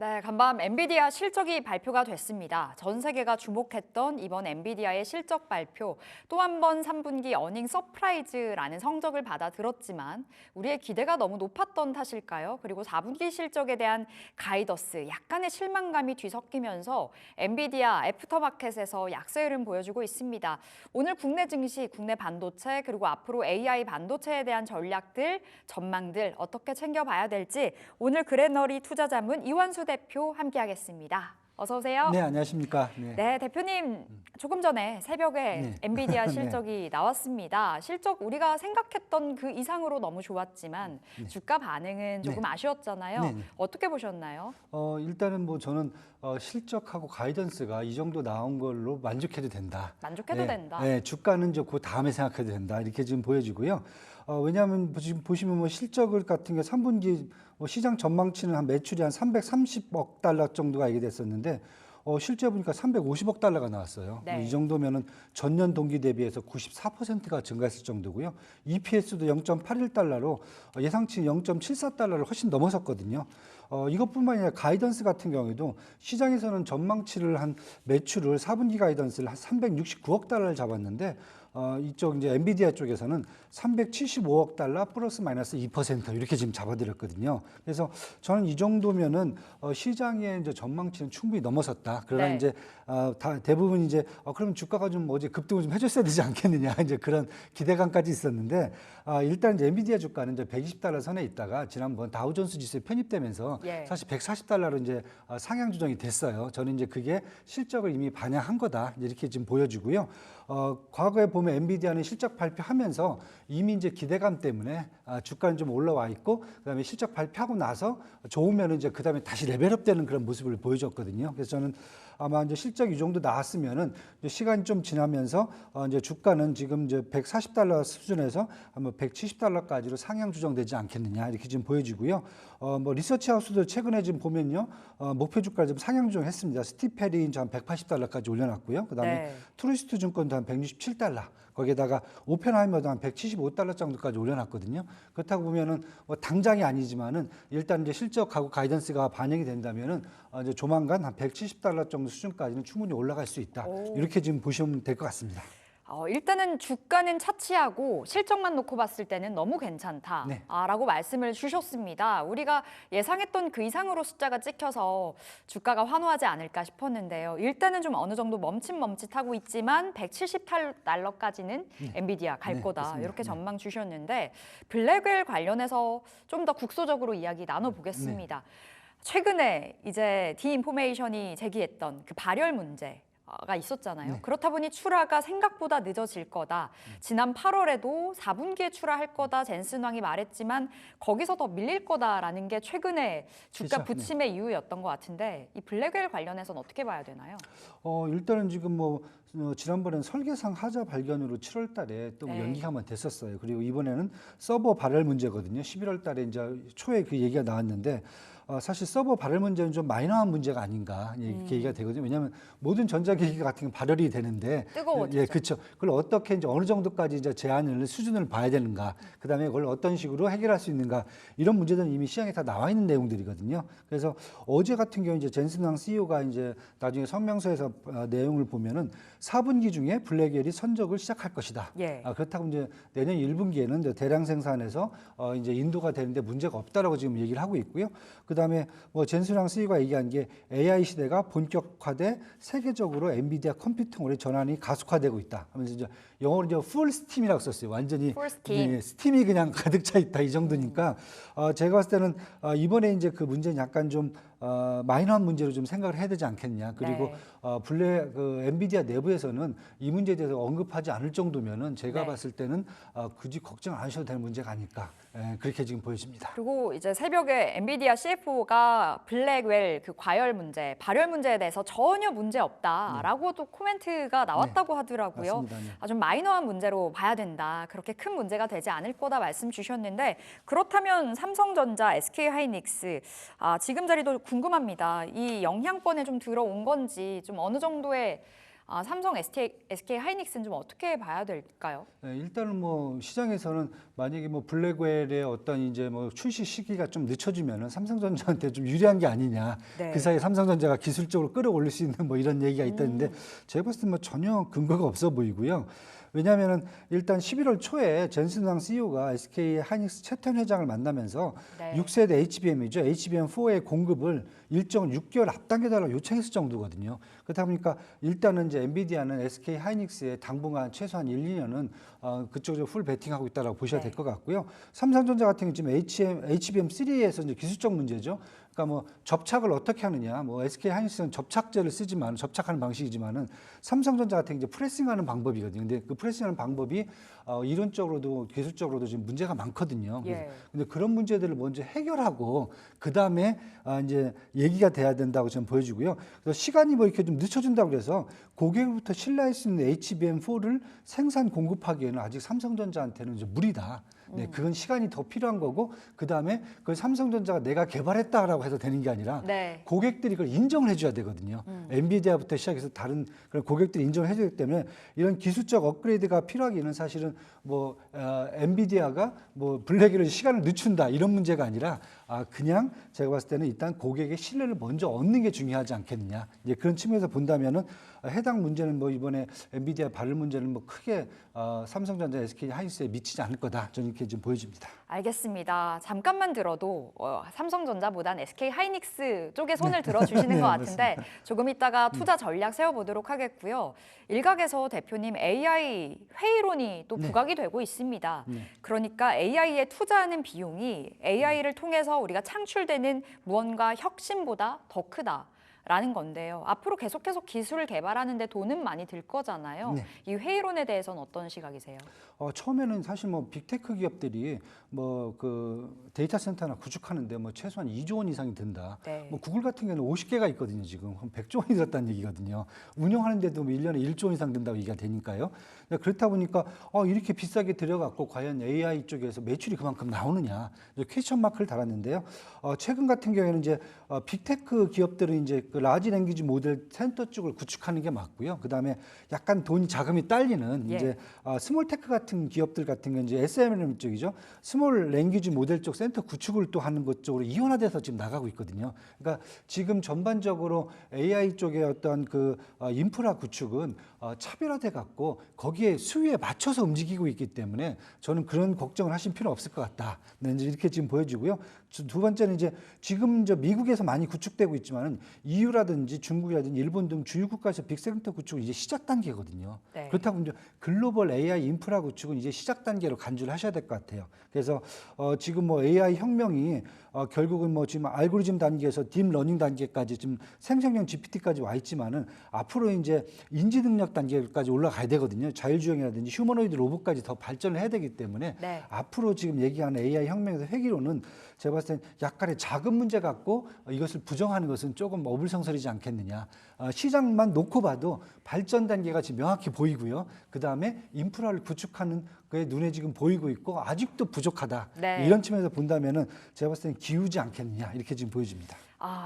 네, 간밤 엔비디아 실적이 발표가 됐습니다. 전 세계가 주목했던 이번 엔비디아의 실적 발표, 또 한 번 3분기 어닝 서프라이즈라는 성적을 받아 들었지만 우리의 기대가 너무 높았던 탓일까요? 그리고 4분기 실적에 대한 가이더스, 약간의 실망감이 뒤섞이면서 엔비디아 애프터마켓에서 약세 흐름 보여주고 있습니다. 오늘 국내 증시, 국내 반도체, 그리고 앞으로 AI 반도체에 대한 전략들, 전망들 어떻게 챙겨봐야 될지 오늘 그레너리 투자자문 이완수 대표 함께하겠습니다. 어서 오세요. 네, 안녕하십니까. 네, 대표님 조금 전에 새벽에 네. 엔비디아 실적이 나왔습니다. 실적 우리가 생각했던 그 이상으로 너무 좋았지만 주가 반응은 조금 아쉬웠잖아요. 네. 어떻게 보셨나요? 일단은 뭐 저는 실적하고 가이던스가 이 정도 나온 걸로 만족해도 된다. 만족해도 된다. 네, 주가는 이제 그 다음에 생각해도 된다. 이렇게 지금 보여지고요. 왜냐하면 지금 보시면 뭐 실적을 같은 게 3분기 뭐 시장 전망치는 한 매출이 한 330억 달러 정도가 얘기됐었는데 실제 보니까 350억 달러가 나왔어요. 네. 이 정도면은 전년 동기 대비해서 94%가 증가했을 정도고요. EPS도 0.81달러로 예상치 0.74달러를 훨씬 넘어섰거든요. 이것뿐만 아니라 가이던스 같은 경우에도 시장에서는 전망치를 한 매출을 4분기 가이던스를 한 369억 달러를 잡았는데 이쪽 이제 엔비디아 쪽에서는 375억 달러 플러스 마이너스 2% 이렇게 지금 잡아드렸거든요. 그래서 저는 이 정도면은 시장의 이제 전망치는 충분히 넘어섰다. 그러나 네. 이제 대부분 이제 그러면 주가가 좀 어제 급등을 좀 해줬어야 되지 않겠느냐 이제 그런 기대감까지 있었는데 일단 이제 엔비디아 주가는 이제 120달러 선에 있다가 지난번 다우존스 지수에 편입되면서 사실 140달러로 이제 상향 조정이 됐어요. 저는 이제 그게 실적을 이미 반영한 거다 이렇게 지금 보여지고요. 과거에 보면 엔비디아는 실적 발표하면서 이미 이제 기대감 때문에 주가는 좀 올라와 있고 그다음에 실적 발표하고 나서 좋으면 이제 그다음에 다시 레벨업되는 그런 모습을 보여줬거든요. 그래서 저는 아마 이제 실적 이 정도 나왔으면은 이제 시간이 좀 지나면서 이제 주가는 지금 이제 140달러 수준에서 한번 170달러까지로 상향 조정되지 않겠느냐 이렇게 지금 보여지고요. 뭐 리서치 하우스도 최근에 지금 보면요 목표 주가를 좀 상향 조정했습니다. 스티펠이 이제 한 180달러까지 올려놨고요. 그다음에 트루이스트 증권도 한 167달러. 거기에다가 오펜하이머도 한 175달러 정도까지 올려놨거든요. 그렇다고 보면은 뭐 당장이 아니지만은 일단 이제 실적하고 가이던스가 반영이 된다면은 이제 조만간 한 170달러 정도 수준까지는 충분히 올라갈 수 있다. 이렇게 지금 보시면 될 것 같습니다. 일단은 주가는 차치하고 실적만 놓고 봤을 때는 너무 괜찮다라고 말씀을 주셨습니다. 우리가 예상했던 그 이상으로 숫자가 찍혀서 주가가 환호하지 않을까 싶었는데요. 일단은 좀 어느 정도 멈칫멈칫하고 있지만 170달러까지는 엔비디아 갈 거다 맞습니다. 이렇게 전망 주셨는데 블랙웰 관련해서 좀 더 국소적으로 이야기 나눠보겠습니다. 최근에 이제 디인포메이션이 제기했던 그 발열 문제가 있었잖아요. 그렇다 보니 출하가 생각보다 늦어질 거다. 지난 8월에도 4분기에 출하할 거다 젠슨 왕이 말했지만 거기서 더 밀릴 거다라는 게 최근에 주가 부침의 이유였던 것 같은데 이 블랙웰 관련해서는 어떻게 봐야 되나요? 일단은 지금 뭐 지난번엔 설계상 하자 발견으로 7월 달에 또 연기가 한번 됐었어요. 그리고 이번에는 서버 발열 문제거든요. 11월 달에 이제 초에 그 얘기가 나왔는데 사실 서버 발열 문제는 좀 마이너한 문제가 아닌가 이렇게 얘기가 되거든요. 왜냐하면 모든 전자기기 같은 게 발열이 되는데 뜨거워지죠. 예, 그렇죠. 그걸 어떻게 이제 어느 정도까지 이제 제한을 수준을 봐야 되는가, 그다음에 그걸 어떤 식으로 해결할 수 있는가 이런 문제들은 이미 시장에 다 나와 있는 내용들이거든요. 그래서 어제 같은 경우 이제 젠슨 왕 CEO가 이제 나중에 성명서에서 내용을 보면은 4분기 중에 블랙웰이 선적을 시작할 것이다. 그렇다고 이제 내년 1분기에는 이제 대량 생산해서 이제 인도가 되는데 문제가 없다라고 지금 얘기를 하고 있고요. 그다음에 뭐 젠슨 CEO가 얘기한 게 AI 시대가 본격화돼 세계적으로 엔비디아 컴퓨팅으로 전환이 가속화되고 있다. 하면서 이제 영어로 이제 풀 스팀이라고 썼어요. 완전히 스팀이 그냥 가득 차 있다 이 정도니까 제가 봤을 때는 이번에 이제 그 문제는 약간 좀 마이너한 문제로 좀 생각을 해야 되지 않겠냐. 그리고 그 엔비디아 내부에서는 이 문제에 대해서 언급하지 않을 정도면은 제가 봤을 때는 굳이 걱정 안 하셔도 되는 문제가 아닐까. 그렇게 지금 보여집니다. 그리고 이제 새벽에 엔비디아 CFO가 블랙웰 그 과열 문제, 발열 문제에 대해서 전혀 문제 없다라고도 코멘트가 나왔다고 하더라고요. 맞습니다. 좀 마이너한 문제로 봐야 된다. 그렇게 큰 문제가 되지 않을 거다 말씀 주셨는데 그렇다면 삼성전자, SK하이닉스 지금 자리도 궁금합니다. 이 영향권에 좀 들어온 건지 좀 어느 정도의 삼성, SK 하이닉스는 좀 어떻게 봐야 될까요? 네, 일단은 뭐 시장에서는 만약에 뭐 블랙웰의 어떤 이제 뭐 출시 시기가 좀 늦춰지면은 삼성전자한테 좀 유리한 게 아니냐. 네. 그 사이에 삼성전자가 기술적으로 끌어올릴 수 있는 뭐 이런 얘기가 있다는데 제가 봤을 때 뭐 전혀 근거가 없어 보이고요. 왜냐하면은 일단 11월 초에 젠슨 CEO가 SK 하이닉스 최태원 회장을 만나면서 네. 6세대 HBM이죠. HBM4의 공급을 일정 6개월 앞당겨달라고 요청했을 정도거든요. 그렇다 보니까 일단은 이제 엔비디아는 SK 하이닉스에 당분간 최소한 1, 2년은 그쪽으로 풀 베팅하고 있다라고 보셔야 될 것 같고요. 삼성전자 같은 경우 지금 HBM3에서 이제 기술적 문제죠. 그러니까 뭐 접착을 어떻게 하느냐, 뭐 SK 하이닉스는 접착제를 쓰지만 접착하는 방식이지만은 삼성전자 같은 경우 이제 프레싱하는 방법이거든요. 근데 그 프레싱하는 방법이 이론적으로도 기술적으로도 지금 문제가 많거든요. 예. 근데 그런 문제들을 먼저 해결하고 그 다음에 이제 얘기가 돼야 된다고 저는 보여지고요. 그래서 시간이 뭐 이렇게 좀 늦춰진다고 그래서 고객으로부터 신뢰할 수 있는 HBM4를 생산 공급하기에는 아직 삼성전자한테는 좀 무리다. 네, 그건 시간이 더 필요한 거고 그 다음에 그걸 삼성전자가 내가 개발했다라고 해서 되는 게 아니라 네. 고객들이 그걸 인정을 해줘야 되거든요. 엔비디아부터 시작해서 다른 그런 고객들이 인정을 해줘야 되기 때문에 이런 기술적 업그레이드가 필요하기는 사실은 뭐 엔비디아가 뭐 블랙웰의 시간을 늦춘다 이런 문제가 아니라 그냥 제가 봤을 때는 일단 고객의 신뢰를 먼저 얻는 게 중요하지 않겠느냐. 이제 그런 측면에서 본다면은 해당 문제는 뭐 이번에 엔비디아 발열 문제는 뭐 크게 삼성전자, SK 하이닉스에 미치지 않을 거다. 저는 이렇게 좀 보여집니다. 알겠습니다. 잠깐만 들어도 삼성전자보단 SK 하이닉스 쪽에 손을 들어주시는 네, 것 같은데 조금 이따가 투자 전략 세워보도록 하겠고요. 일각에서 대표님 AI 회의론이 또 부각이 되고 있습니다. 그러니까 AI에 투자하는 비용이 AI를 통해서 우리가 창출되는 무언가 혁신보다 더 크다. 라는 건데요. 앞으로 계속해서 기술을 개발하는 데 돈은 많이 들 거잖아요. 네. 이 회의론에 대해서는 어떤 시각이세요? 처음에는 사실 뭐 빅테크 기업들이 뭐 그 데이터 센터나 구축하는데 뭐 최소한 2조 원 이상이 든다. 네. 뭐 구글 같은 경우는 50개가 있거든요. 지금 한 100조 원이 들었다는 얘기거든요. 운영하는데도 뭐 1년에 1조 원 이상 든다고 얘기가 되니까요. 그렇다 보니까 이렇게 비싸게 들여갖고 과연 AI 쪽에서 매출이 그만큼 나오느냐 퀘스천 마크를 달았는데요. 최근 같은 경우에는 이제 빅테크 기업들은 이제 그 라지 랭귀지 모델 센터 쪽을 구축하는 게 맞고요. 그 다음에 약간 돈이 자금이 딸리는 예. 이제 스몰테크 같은 기업들 같은 경우 이제 SMM 쪽이죠. 스몰 랭귀지 모델 쪽 센터 구축을 또 하는 것 쪽으로 이원화돼서 지금 나가고 있거든요. 그러니까 지금 전반적으로 AI 쪽의 어떤 그 인프라 구축은 차별화돼 갖고 거기에 수요에 맞춰서 움직이고 있기 때문에 저는 그런 걱정을 하실 필요 없을 것 같다. 네, 이제 이렇게 지금 보여지고요. 두 번째는 이제 지금 미국에서 많이 구축되고 있지만은 EU라든지 중국이라든지 일본 등 주요 국가에서 빅센터 구축은 이제 시작 단계거든요. 네. 그렇다고 이제 글로벌 AI 인프라 구축은 이제 시작 단계로 간주를 하셔야 될 것 같아요. 그래서 지금 뭐 AI 혁명이 결국은 뭐 지금 알고리즘 단계에서 딥러닝 단계까지 지금 생성형 GPT까지 와 있지만은 앞으로 이제 인지 능력 단계까지 올라가야 되거든요. 자율주행이라든지 휴머노이드 로봇까지 더 발전을 해야 되기 때문에 네. 앞으로 지금 얘기하는 AI 혁명에서 회기로는 제가 봤을 땐 약간의 자금 문제 갖고 이것을 부정하는 것은 조금 어불성설이지 않겠느냐. 시장만 놓고 봐도 발전 단계가 지금 명확히 보이고요. 그 다음에 인프라를 구축하는 그게 눈에 지금 보이고 있고 아직도 부족하다. 네. 이런 측면에서 본다면은 제가 봤을 때는 기우지 않겠느냐 이렇게 지금 보여집니다.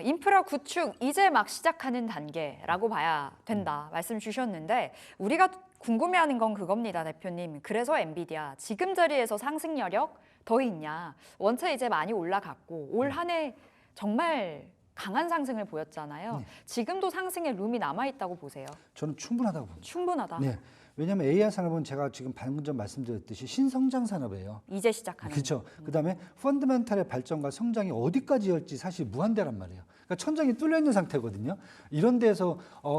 인프라 구축 이제 막 시작하는 단계라고 봐야 된다 말씀 주셨는데 우리가 궁금해하는 건 그겁니다, 대표님. 그래서 엔비디아 지금 자리에서 상승 여력 더 있냐? 원체 이제 많이 올라갔고 올 한 해 정말 강한 상승을 보였잖아요. 지금도 상승의 룸이 남아 있다고 보세요? 저는 충분하다고 봅니다. 충분하다. 네. 왜냐하면 AI 산업은 제가 지금 방금 전 말씀드렸듯이 신성장 산업이에요. 이제 시작하는. 그렇죠. 그다음에 펀더멘탈의 발전과 성장이 어디까지 열지 사실 무한대란 말이에요. 그러니까 천장이 뚫려 있는 상태거든요. 이런 데서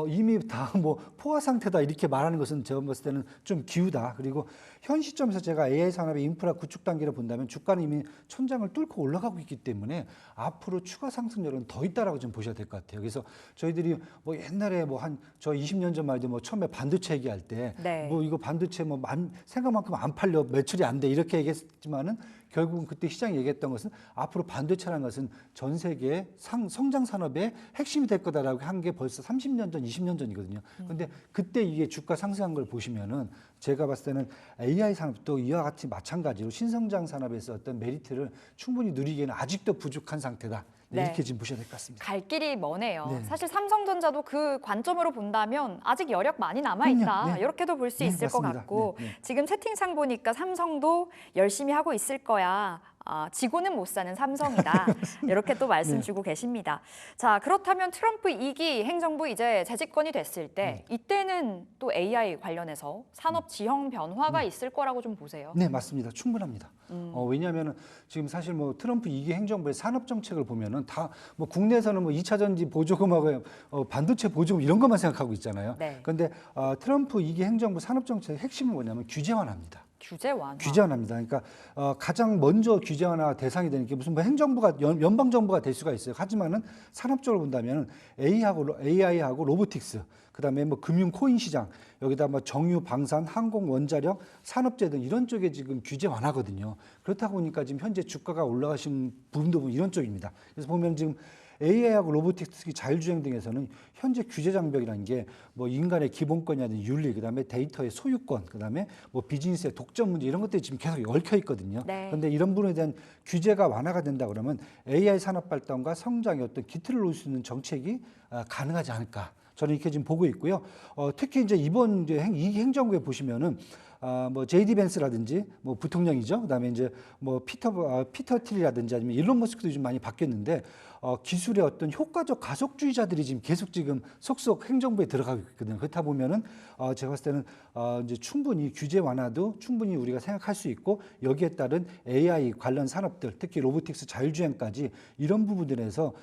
이미 다 뭐 포화 상태다 이렇게 말하는 것은 제가 봤을 때는 좀 기우다. 그리고 현 시점에서 제가 AI 산업의 인프라 구축 단계를 본다면 주가는 이미 천장을 뚫고 올라가고 있기 때문에 앞으로 추가 상승률은 더 있다라고 좀 보셔야 될 것 같아요. 그래서 저희들이 뭐 옛날에 뭐 한 저 20년 전만 해도 뭐 처음에 반도체 얘기할 때 네. 뭐 이거 반도체 뭐 생각만큼 안 팔려 매출이 안 돼 이렇게 얘기했지만은 결국은 그때 시장이 얘기했던 것은 앞으로 반도체라는 것은 전 세계 성장 산업의 핵심이 될 거다라고 한 게 벌써 30년 전, 20년 전이거든요. 그런데 그때 이게 주가 상승한 걸 보시면은 제가 봤을 때는 AI 산업도 이와 같이 마찬가지로 신성장 산업에서 어떤 메리트를 충분히 누리기에는 아직도 부족한 상태다. 네, 네. 이렇게 지금 보셔야 될 것 같습니다. 갈 길이 머네요. 네. 사실 삼성전자도 그 관점으로 본다면 아직 여력 많이 남아있다. 그럼요. 네. 이렇게도 볼 수 네, 있을 것 맞습니다. 같고 네, 네. 지금 채팅창 보니까 삼성도 열심히 하고 있을 거야. 지고는 못 사는 삼성이다. 이렇게 또 말씀 네. 주고 계십니다. 자, 그렇다면 트럼프 2기 행정부 이제 재집권이 됐을 때 이때는 또 AI 관련해서 산업 지형 변화가 있을 거라고 좀 보세요. 네, 맞습니다. 충분합니다. 왜냐하면 지금 사실 뭐 트럼프 2기 행정부의 산업 정책을 보면은 다 뭐 국내에서는 뭐 2차 전지 보조금하고 반도체 보조금 이런 것만 생각하고 있잖아요. 네. 그런데 트럼프 2기 행정부 산업 정책의 핵심은 뭐냐면 규제 완화입니다. 규제 완화. 규제 완화입니다. 그러니까 가장 먼저 규제 완화 대상이 되는 게 무슨 뭐 행정부가 연방 정부가 될 수가 있어요. 하지만은 산업적으로 본다면 AI하고 로보틱스, 그다음에 뭐 금융 코인 시장, 여기다 뭐 정유, 방산, 항공, 원자력, 산업재 등 이런 쪽에 지금 규제 완화거든요. 그렇다 보니까 지금 현재 주가가 올라가신 부분도 이런 쪽입니다. 그래서 보면 지금 AI하고 로보틱스, 자율주행 등에서는 현재 규제 장벽이라는 게 뭐 인간의 기본권이라든지 윤리, 그다음에 데이터의 소유권, 그다음에 뭐 비즈니스의 독점 문제 이런 것들이 지금 계속 얽혀 있거든요. 네. 그런데 이런 부분에 대한 규제가 완화가 된다 그러면 AI 산업 발전과 성장의 어떤 기틀을 놓을 수 있는 정책이 가능하지 않을까. 저는 이렇게 지금 보고 있고요. 특히 이제 이번 이제 이 행정부에 보시면은 뭐 제이디 벤스라든지 뭐 부통령이죠. 그다음에 이제 뭐 피터 틸이라든지 아니면 일론 머스크도 좀 많이 바뀌었는데 기술의 어떤 효과적 가속주의자들이 지금 속속 행정부에 들어가고 있거든요. 그렇다 보면은 제가 봤을 때는 이제 충분히 규제 완화도 충분히 우리가 생각할 수 있고 여기에 따른 AI 관련 산업들, 특히 로보틱스, 자율주행까지 이런 부분들에서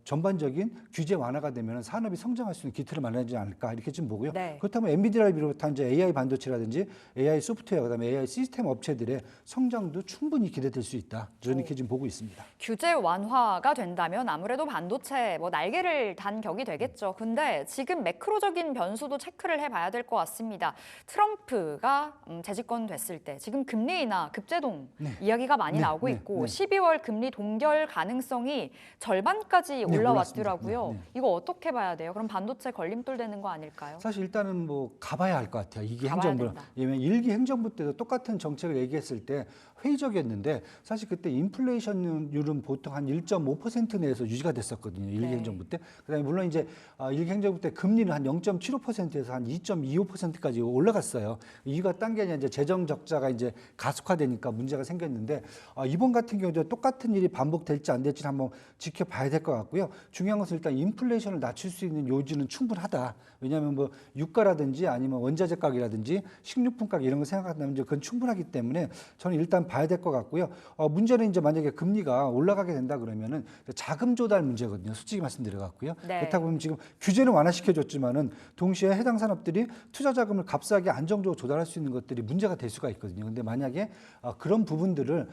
전반적인 규제 완화가 되면 산업이 성장할 수 있는 기틀을 마련하지 않을까 이렇게 좀 보고요. 네. 그렇다면 엔비디아를 비롯한 이제 AI 반도체라든지 AI 소프트웨어, 그다음에 AI 시스템 업체들의 성장도 충분히 기대될 수 있다. 저는 이렇게 지금 보고 있습니다. 규제 완화가 된다면 아무래도 반도체 뭐 날개를 단 격이 되겠죠. 근데 지금 매크로적인 변수도 체크를 해봐야 될 것 같습니다. 트럼프가 재집권 됐을 때 지금 금리 인하, 급제동 이야기가 많이 나오고 있고 12월 금리 동결 가능성이 절반까지 네, 올라왔더라고요. 올랐습니다. 이거 어떻게 봐야 돼요? 그럼 반도체 걸림돌 되는 거 아닐까요? 사실 일단은 뭐 가봐야 할 것 같아요. 이게 가봐야 행정부. 된다. 왜냐면 1기 행정부 때도 똑같은 정책을 얘기했을 때 회의적이었는데 사실 그때 인플레이션율은 보통 한 1.5% 내에서 유지가 됐었거든요. 1기 네. 행정부 때. 그다음에 물론 이제 1기 행정부 때 금리는 한 0.75%에서 한 2.25%까지 올라갔어요. 이유가 딴 게 아니라 이제 재정 적자가 이제 가속화되니까 문제가 생겼는데 이번 같은 경우도 똑같은 일이 반복될지 안 될지는 한번 지켜봐야 될 것 같고요. 중요한 것은 일단 인플레이션을 낮출 수 있는 요지는 충분하다. 왜냐하면 뭐 유가라든지 아니면 원자재 가격이라든지 식료품 가격 이런 거 생각한다면 이제 그건 충분하기 때문에 저는 일단 봐야 될 것 같고요. 문제는 이제 만약에 금리가 올라가게 된다 그러면은 자금 조달 문제거든요. 솔직히 말씀드려갖고요. 네. 그렇다고 보면 지금 규제는 완화시켜줬지만은 동시에 해당 산업들이 투자 자금을 값싸게 안정적으로 조달할 수 있는 것들이 문제가 될 수가 있거든요. 근데 만약에 그런 부분들을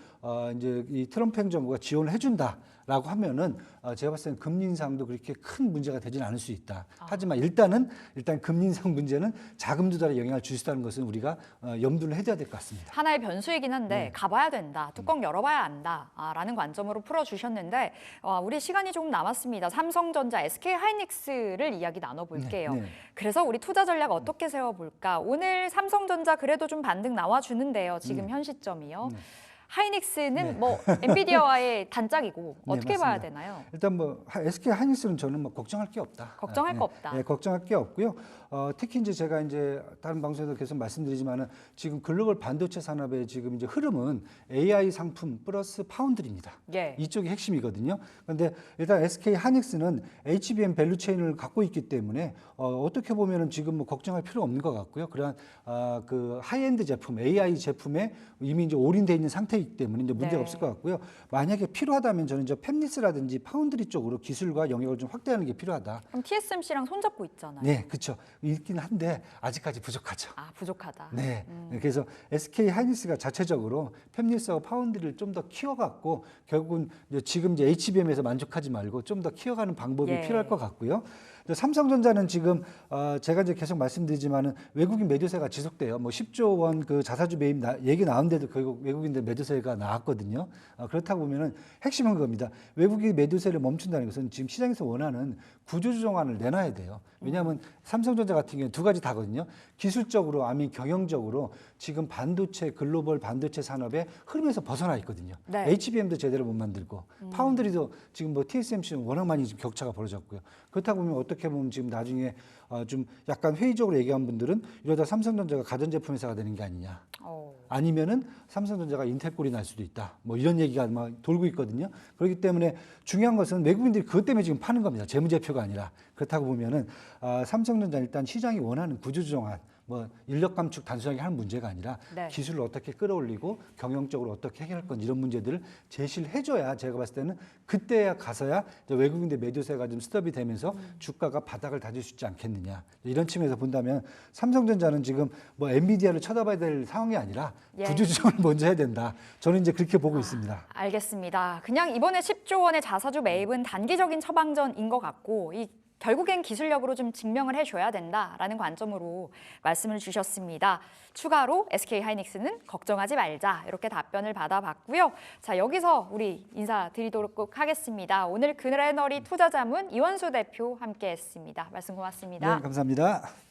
이제 이 트럼프 행정부가 지원을 해준다라고 하면은 제가 봤을 때는 금리 인상도 그렇게 큰 문제가 되지는 않을 수 있다. 하지만 일단 금리 인상 문제는 자금 조달에 영향을 줄 수 있다는 것은 우리가 염두를 해둬야 될 것 같습니다. 하나의 변수이긴 한데 가봐야 된다, 뚜껑 열어봐야 안다라는 관점으로 풀어주셨는데 우리 시간이 조금 남았습니다. 삼성전자, SK하이닉스를 이야기 나눠볼게요. 네. 그래서 우리 투자 전략 어떻게 세워볼까? 오늘 삼성전자 그래도 좀 반등 나와주는데요. 지금 현 시점이요. 하이닉스는 뭐 엔비디아와의 단짝이고 어떻게 봐야 맞습니다. 되나요? 일단 뭐 SK 하이닉스는 저는 뭐 걱정할 게 없다. 걱정할 거 없다. 네, 걱정할 게 없고요. 특히 이제 제가 이제 다른 방송에서 계속 말씀드리지만은 지금 글로벌 반도체 산업의 지금 이제 흐름은 AI 상품 플러스 파운드리입니다. 예. 이쪽이 핵심이거든요. 그런데 일단 SK 하이닉스는 HBM 밸류 체인을 갖고 있기 때문에 어떻게 보면은 지금 뭐 걱정할 필요 없는 것 같고요. 그러한 그 하이엔드 제품, AI 제품에 이미 이제 올인돼 있는 상태이기 때문에 이제 문제가 네. 없을 것 같고요. 만약에 필요하다면 저는 이제 팹리스라든지 파운드리 쪽으로 기술과 영역을 좀 확대하는 게 필요하다. 그럼 TSMC랑 손잡고 있잖아요. 네, 그렇죠. 있긴 한데 아직까지 부족하죠. 부족하다. 네. 그래서 SK 하이닉스가 자체적으로 팹리스하고 파운드리를 좀 더 키워갖고 결국은 이제 지금 이제 HBM에서 만족하지 말고 좀 더 키워가는 방법이 예. 필요할 것 같고요. 삼성전자는 지금 제가 이제 계속 말씀드리지만은 외국인 매도세가 지속돼요. 뭐 10조 원 그 자사주 매입 얘기 나오는데도 결국 외국인들 매도세 매도세가 나왔거든요. 그렇다고 보면은 핵심은 그겁니다. 외국인 매도세를 멈춘다는 것은 지금 시장에서 원하는 구조조정안을 내놔야 돼요. 왜냐하면 삼성전자 같은 경우는 두 가지 다거든요. 기술적으로 아니 경영적으로 지금 반도체 글로벌 반도체 산업의 흐름에서 벗어나 있거든요. 네. HBM도 제대로 못 만들고 파운드리도 지금 뭐 TSMC는 워낙 많이 지금 격차가 벌어졌고요. 그렇다고 보면 어떻게 보면 지금 나중에 좀 약간 회의적으로 얘기한 분들은 이러다 삼성전자가 가전제품 회사가 되는 게 아니냐. 아니면은 삼성전자가 인텔 꼴이 날 수도 있다. 뭐 이런 얘기가 막 돌고 있거든요. 그렇기 때문에 중요한 것은 외국인들이 그것 때문에 지금 파는 겁니다. 재무제표가 아니라. 그렇다고 보면은 삼성전자 일단 시장이 원하는 구조조정안, 뭐 인력 감축 단순하게 하는 문제가 아니라 네. 기술을 어떻게 끌어올리고 경영적으로 어떻게 해결할 건 이런 문제들을 제시를 해줘야 제가 봤을 때는 그때야 가서야 이제 외국인들 매도세가 좀 스톱이 되면서 주가가 바닥을 다질 수 있지 않겠느냐 이런 측면에서 본다면 삼성전자는 지금 뭐 엔비디아를 쳐다봐야 될 상황이 아니라 예. 구조조정을 먼저 해야 된다. 저는 이제 그렇게 보고 있습니다. 알겠습니다. 그냥 이번에 10조 원의 자사주 매입은 단기적인 처방전인 것 같고 결국엔 기술력으로 좀 증명을 해줘야 된다라는 관점으로 말씀을 주셨습니다. 추가로 SK하이닉스는 걱정하지 말자 이렇게 답변을 받아봤고요. 자, 여기서 우리 인사드리도록 하겠습니다. 오늘 그래너리 투자자문 이원수 대표 함께했습니다. 말씀 고맙습니다. 네, 감사합니다.